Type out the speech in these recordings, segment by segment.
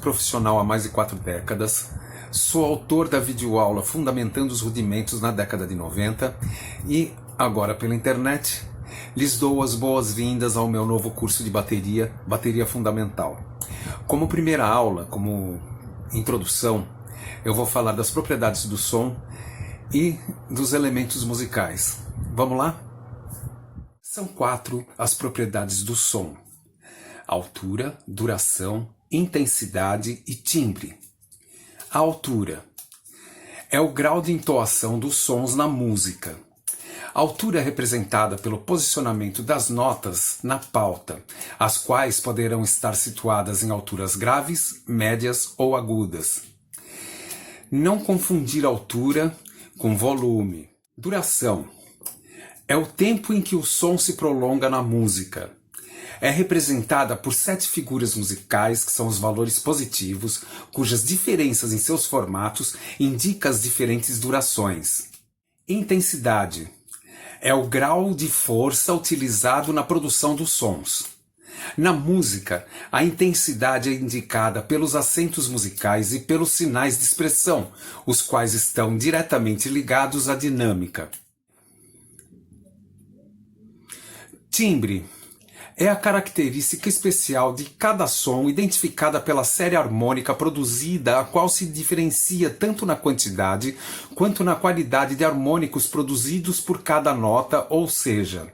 profissional há mais de 4 décadas, sou autor da videoaula Fundamentando os Rudimentos na década de 90 e, agora pela internet, lhes dou as boas-vindas ao meu novo curso de bateria, Bateria Fundamental. Como primeira aula, como introdução, eu vou falar das propriedades do som e dos elementos musicais. Vamos lá? São 4 as propriedades do som: altura, duração, intensidade e timbre. A altura é o grau de entoação dos sons na música. A altura é representada pelo posicionamento das notas na pauta, as quais poderão estar situadas em alturas graves, médias ou agudas. Não confundir altura com volume. Duração é o tempo em que o som se prolonga na música. É representada por 7 figuras musicais, que são os valores positivos, cujas diferenças em seus formatos indicam as diferentes durações. Intensidade é o grau de força utilizado na produção dos sons. Na música, a intensidade é indicada pelos acentos musicais e pelos sinais de expressão, os quais estão diretamente ligados à dinâmica. Timbre é a característica especial de cada som identificada pela série harmônica produzida, a qual se diferencia tanto na quantidade quanto na qualidade de harmônicos produzidos por cada nota, ou seja,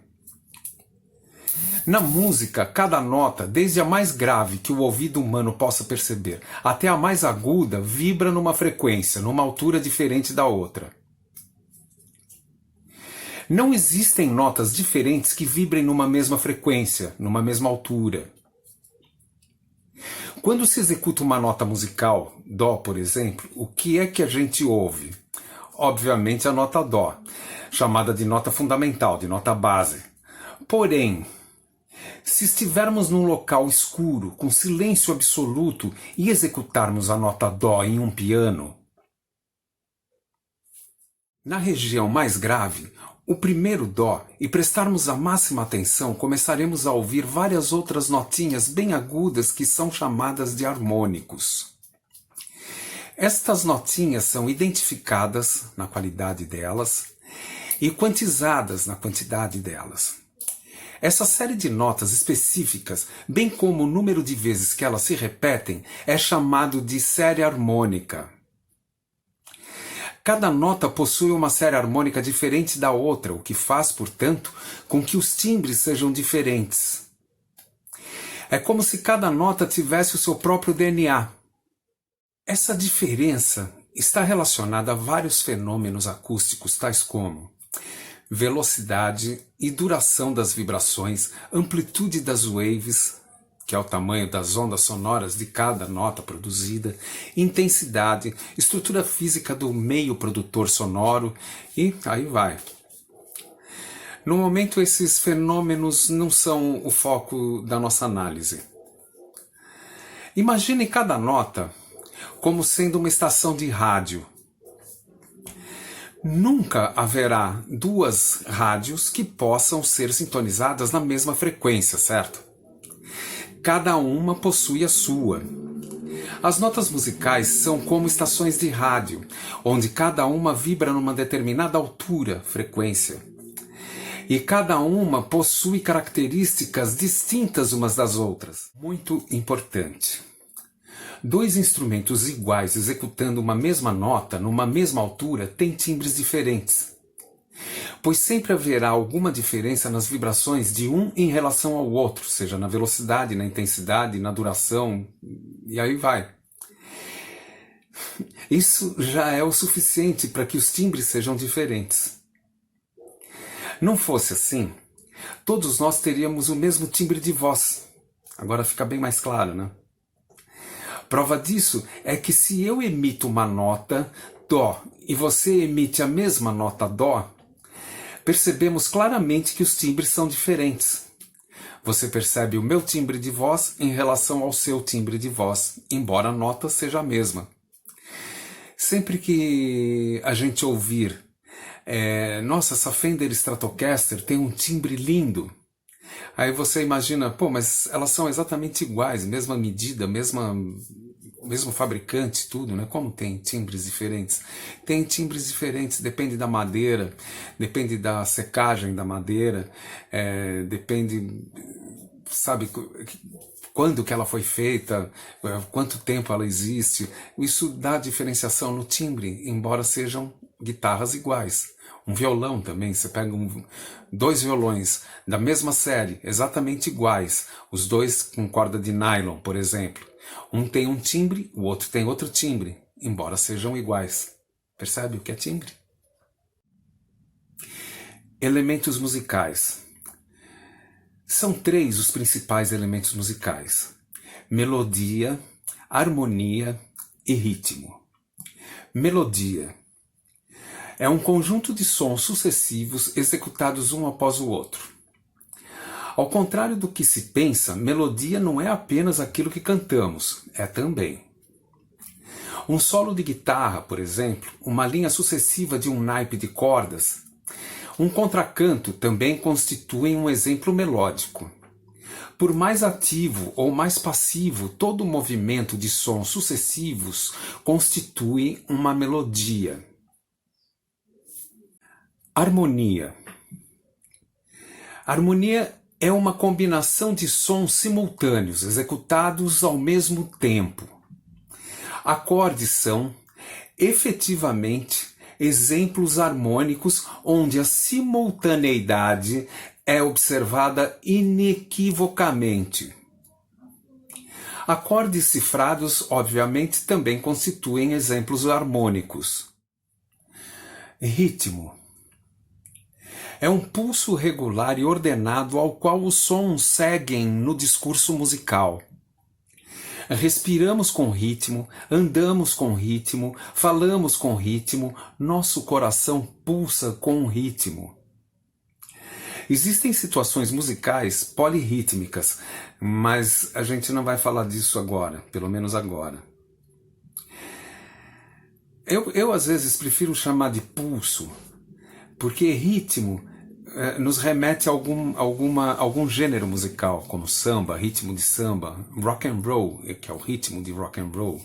na música, cada nota, desde a mais grave que o ouvido humano possa perceber, até a mais aguda, vibra numa frequência, numa altura diferente da outra. Não existem notas diferentes que vibrem numa mesma frequência, numa mesma altura. Quando se executa uma nota musical, Dó, por exemplo, o que é que a gente ouve? Obviamente a nota Dó, chamada de nota fundamental, de nota base. Porém, se estivermos num local escuro, com silêncio absoluto, e executarmos a nota Dó em um piano, na região mais grave, o primeiro Dó, e prestarmos a máxima atenção, começaremos a ouvir várias outras notinhas bem agudas que são chamadas de harmônicos. Estas notinhas são identificadas na qualidade delas e quantizadas na quantidade delas. Essa série de notas específicas, bem como o número de vezes que elas se repetem, é chamado de série harmônica. Cada nota possui uma série harmônica diferente da outra, o que faz, portanto, com que os timbres sejam diferentes. É como se cada nota tivesse o seu próprio DNA. Essa diferença está relacionada a vários fenômenos acústicos, tais como velocidade e duração das vibrações, amplitude das waves, que é o tamanho das ondas sonoras de cada nota produzida, intensidade, estrutura física do meio produtor sonoro e aí vai. No momento, esses fenômenos não são o foco da nossa análise. Imagine cada nota como sendo uma estação de rádio. Nunca haverá 2 rádios que possam ser sintonizadas na mesma frequência, certo? Cada uma possui a sua. As notas musicais são como estações de rádio, onde cada uma vibra numa determinada altura, frequência. E cada uma possui características distintas umas das outras. Muito importante. 2 instrumentos iguais executando uma mesma nota, numa mesma altura, têm timbres diferentes. Pois sempre haverá alguma diferença nas vibrações de um em relação ao outro, seja na velocidade, na intensidade, na duração, e aí vai. Isso já é o suficiente para que os timbres sejam diferentes. Não fosse assim, todos nós teríamos o mesmo timbre de voz. Agora fica bem mais claro, né? Prova disso é que se eu emito uma nota Dó e você emite a mesma nota Dó, percebemos claramente que os timbres são diferentes. Você percebe o meu timbre de voz em relação ao seu timbre de voz, embora a nota seja a mesma. Sempre que a gente ouvir, nossa, essa Fender Stratocaster tem um timbre lindo, aí você imagina, pô, mas elas são exatamente iguais, mesma medida, mesma o mesmo fabricante, tudo, né? Como tem timbres diferentes? Tem timbres diferentes, depende da madeira, depende da secagem da madeira, depende, sabe, quando que ela foi feita, quanto tempo ela existe. Isso dá diferenciação no timbre, embora sejam guitarras iguais. Um violão também, você pega dois violões da mesma série, exatamente iguais, os dois com corda de nylon, por exemplo. Um tem um timbre, o outro tem outro timbre, embora sejam iguais. Percebe o que é timbre? Elementos musicais. São 3 os principais elementos musicais: melodia, harmonia e ritmo. Melodia é um conjunto de sons sucessivos executados um após o outro. Ao contrário do que se pensa, melodia não é apenas aquilo que cantamos, é também. Um solo de guitarra, por exemplo, uma linha sucessiva de um naipe de cordas, um contracanto também constituem um exemplo melódico. Por mais ativo ou mais passivo, todo movimento de sons sucessivos constitui uma melodia. Harmonia. Harmonia é uma combinação de sons simultâneos, executados ao mesmo tempo. Acordes são, efetivamente, exemplos harmônicos onde a simultaneidade é observada inequivocamente. Acordes cifrados, obviamente, também constituem exemplos harmônicos. Ritmo. É um pulso regular e ordenado ao qual os sons seguem no discurso musical. Respiramos com ritmo, andamos com ritmo, falamos com ritmo, nosso coração pulsa com ritmo. Existem situações musicais polirrítmicas, mas a gente não vai falar disso agora, pelo menos agora. Eu às vezes prefiro chamar de pulso, porque ritmo nos remete a algum gênero musical, como samba, ritmo de samba, rock and roll, que é o ritmo de rock and roll,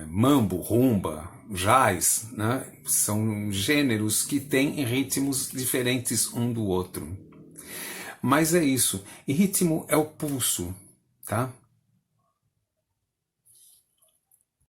mambo, rumba, jazz, né? São gêneros que têm ritmos diferentes um do outro. Mas é isso, e ritmo é o pulso, tá?